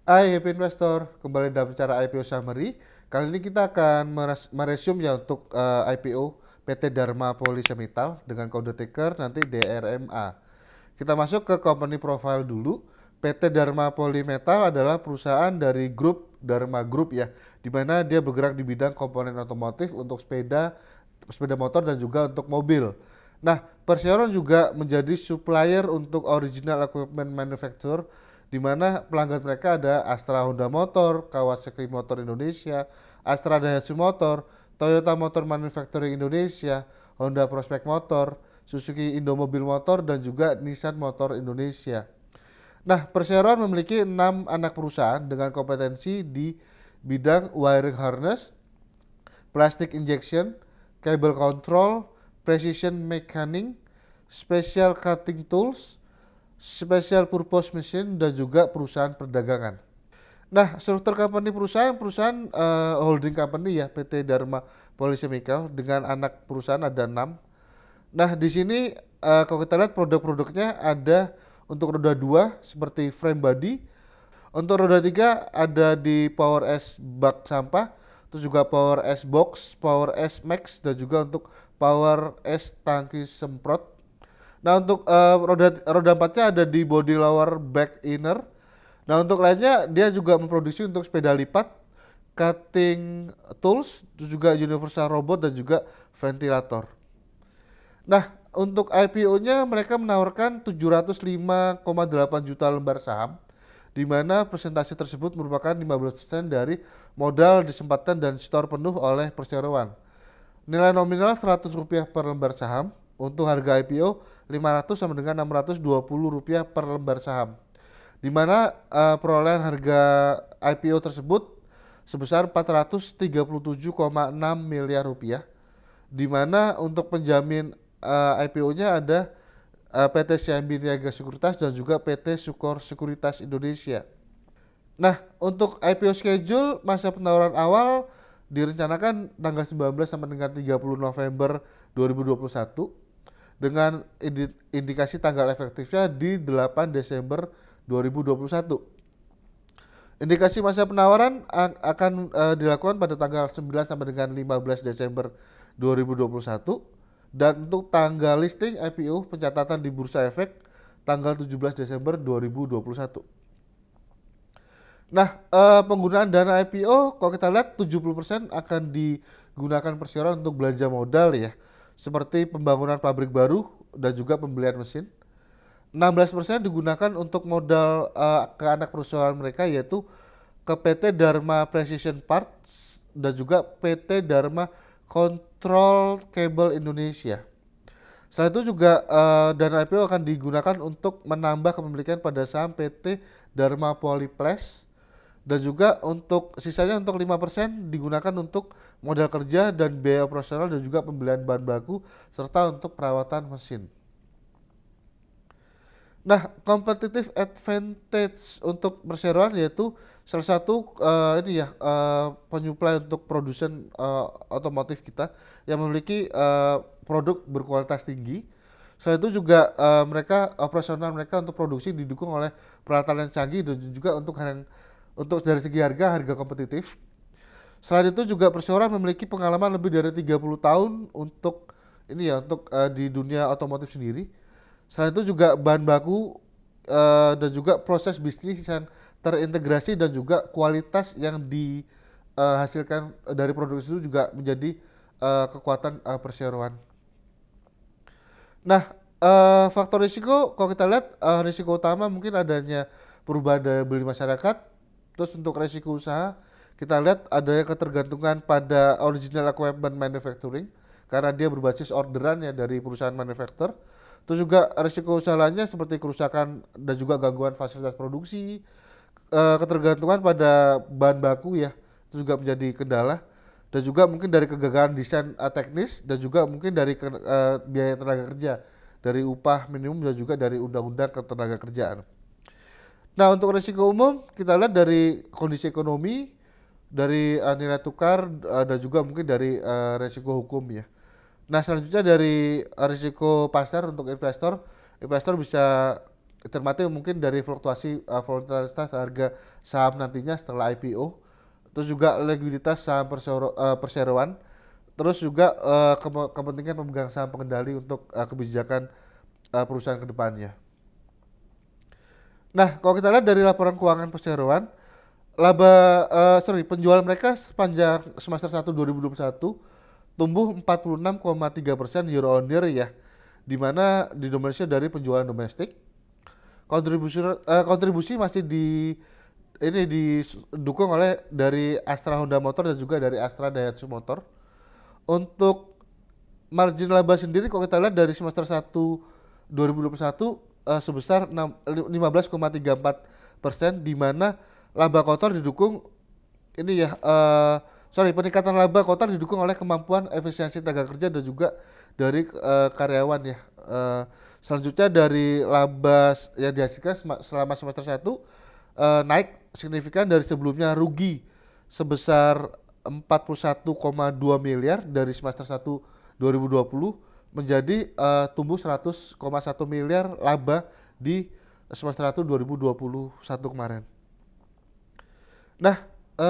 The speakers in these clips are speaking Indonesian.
Hai Happy Investor, kembali dalam cara IPO Summary. Kali ini kita akan meresume ya untuk IPO PT Dharma Polymetal dengan kode ticker nanti DRMA. Kita masuk ke company profile dulu. PT Dharma Polymetal adalah perusahaan dari grup Dharma Group ya, di mana dia bergerak di bidang komponen otomotif untuk sepeda motor dan juga untuk mobil. Nah, Perseroan juga menjadi supplier untuk original equipment manufacturer di mana pelanggan mereka ada Astra Honda Motor, Kawasaki Motor Indonesia, Astra Daihatsu Motor, Toyota Motor Manufacturing Indonesia, Honda Prospect Motor, Suzuki Indomobil Motor, dan juga Nissan Motor Indonesia. Nah, Perseroan memiliki 6 anak perusahaan dengan kompetensi di bidang wiring harness, plastic injection, cable control, precision machining, special cutting tools, special purpose machine, dan juga perusahaan perdagangan. Nah, struktur company perusahaan holding company ya, PT Dharma Polychemical dengan anak perusahaan ada 6. Nah, di sini kalau kita lihat produk-produknya ada untuk roda 2 seperti frame body, untuk roda 3 ada di Power S bak sampah, terus juga Power S box, Power S max, dan juga untuk Power S tangki semprot. Nah, untuk roda 4-nya ada di body lower back inner. Nah, untuk lainnya dia juga memproduksi untuk sepeda lipat, cutting tools, terus juga universal robot, dan juga ventilator. Nah, untuk IPO-nya mereka menawarkan 705,8 juta lembar saham, di mana presentasi tersebut merupakan 15% dari modal disempatkan dan store penuh oleh perseroan. Nilai nominal Rp100 per lembar saham, untuk harga IPO 500 sama dengan Rp620 per lembar saham. Di mana perolehan harga IPO tersebut sebesar Rp437,6 miliar, di mana untuk penjamin IPO-nya ada PT CIMB Niaga Sekuritas dan juga PT Sukor Sekuritas Indonesia. Nah, untuk IPO schedule masa penawaran awal direncanakan tanggal 19 sampai dengan 30 November 2021 dengan indikasi tanggal efektifnya di 8 Desember 2021. Indikasi masa penawaran akan dilakukan pada tanggal 9 sampai dengan 15 Desember 2021 dan untuk tanggal listing IPO pencatatan di Bursa Efek tanggal 17 Desember 2021. Nah, penggunaan dana IPO kalau kita lihat 70% akan digunakan perseroan untuk belanja modal ya, seperti pembangunan pabrik baru dan juga pembelian mesin. 16% digunakan untuk modal ke anak perusahaan mereka yaitu ke PT Dharma Precision Parts dan juga PT Dharma Control Cable Indonesia. Selain itu juga dana IPO akan digunakan untuk menambah kepemilikan pada saham PT Dharma Polyplast dan juga untuk sisanya untuk 5% digunakan untuk modal kerja dan biaya operasional dan juga pembelian bahan baku serta untuk perawatan mesin. Nah, competitive advantage untuk perseroan yaitu salah satu penyuplai untuk produsen otomotif kita yang memiliki produk berkualitas tinggi. Selain itu juga operasional mereka untuk produksi didukung oleh peralatan yang canggih dan juga untuk dari segi harga kompetitif. Selain itu juga perseroan memiliki pengalaman lebih dari 30 tahun untuk di dunia otomotif sendiri. Selain itu juga bahan baku dan juga proses bisnis yang terintegrasi dan juga kualitas yang dihasilkan dari produk itu juga menjadi kekuatan perseroan. Nah, faktor risiko kalau kita lihat risiko utama mungkin adanya perubahan daya beli masyarakat. Terus untuk risiko usaha kita lihat adanya ketergantungan pada original equipment manufacturing karena dia berbasis orderan ya dari perusahaan manufacturer. Terus juga risiko usaha lainnya seperti kerusakan dan juga gangguan fasilitas produksi, ketergantungan pada bahan baku ya, itu juga menjadi kendala. Dan juga mungkin dari kegagalan desain teknis dan juga mungkin dari biaya tenaga kerja, dari upah minimum dan juga dari undang-undang ketenaga kerjaan. Nah, untuk risiko umum kita lihat dari kondisi ekonomi, dari nilai tukar dan juga mungkin dari risiko hukum ya. Nah, selanjutnya dari risiko pasar untuk investor bisa cermati mungkin dari fluktuasi volatilitas harga saham nantinya setelah IPO, terus juga likuiditas saham perseroan, terus juga kepentingan pemegang saham pengendali untuk kebijakan perusahaan ke depannya. Nah, kalau kita lihat dari laporan keuangan perseroan, penjualan mereka sepanjang semester 1 2021 tumbuh 46,3% year on year ya, di mana didominasi dari penjualan domestik. Kontribusi masih didukung oleh dari Astra Honda Motor dan juga dari Astra Daihatsu Motor. Untuk margin laba sendiri kalau kita lihat dari semester 1 2021 sebesar 15,34%, di mana laba kotor didukung peningkatan laba kotor didukung oleh kemampuan efisiensi tenaga kerja dan juga dari karyawan ya. Selanjutnya dari laba yang dihasilkan selama semester 1 naik signifikan dari sebelumnya rugi sebesar 41,2 miliar dari semester 1 2020 menjadi tumbuh 100,1 miliar laba di semester 1 2021 kemarin. Nah,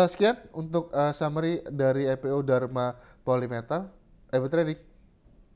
sekian untuk summary dari IPO Dharma Polymetal. Trading.